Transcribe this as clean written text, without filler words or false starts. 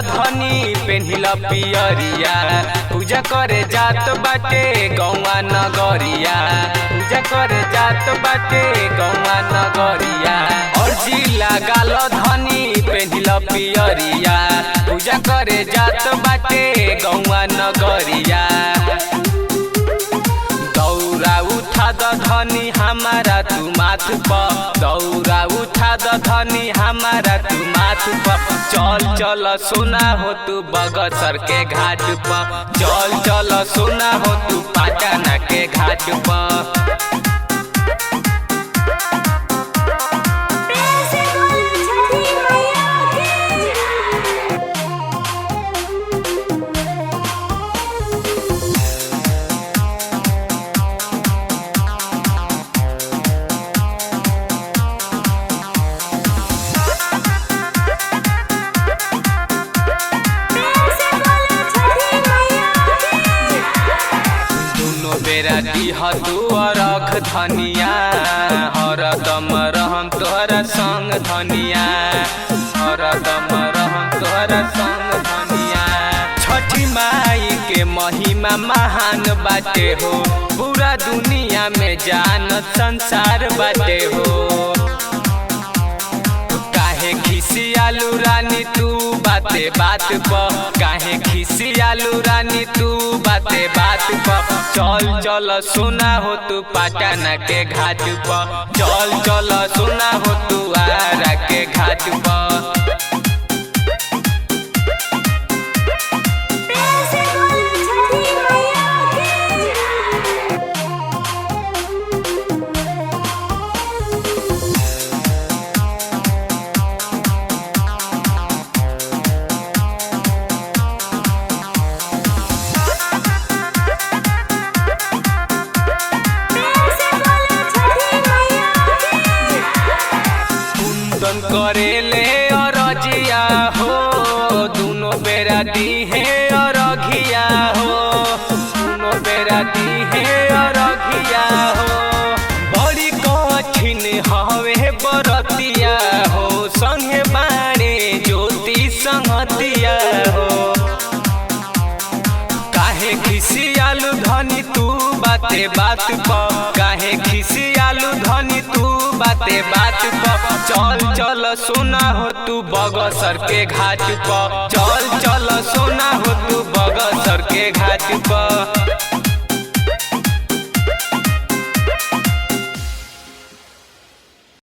धनी पेन्हिल पियरिया पूजा करे जात बाटे गौवा नगरिया पूजा करे जात बाटे गौवा नगरिया अर्जी लगाल धनी पेन्हिल पियरिया पूजा करे जात बाटे गौवा नगरिया दौरा उठा द धनी हमारा तू माथ पर दौरा उठा द धनी हमारा तू माथ पर चल चल सोना हो तू बगसर के घाट पर चल चल सोना हो तू पटना के घाट पर। बेरा दिह तू अरख धनिया हरदम रहम तोहरा संग धनिया हरदम रहम तोहरा संग धनिया। छठी माई के महिमा महान बाटे हो पूरा दुनिया में जानत संसार बाटे हो काहे खिसियालू रानी तू बाते बात पर काहे खिसियालू रानी तू बाते बात पर चल चल सोना हो तू पटना के घाट पर चल चल सोना हो तू आरा के घाट पर। करेले अरजिया हो दोनों बेरा दी है अरघिया हो दोनों बेरा दी है अरघिया हो बड़ी कठिन हवे बरतिया हो संगे बाणे ज्योति संगतिया हो काहे खिसियालू धनी तू बाते बात पर काहे खिसियालू धनी तू बाते बात पर चल चल सोना हो तू बगसर के घाट पर चल चल सोना हो तू बगसर के घाट पर।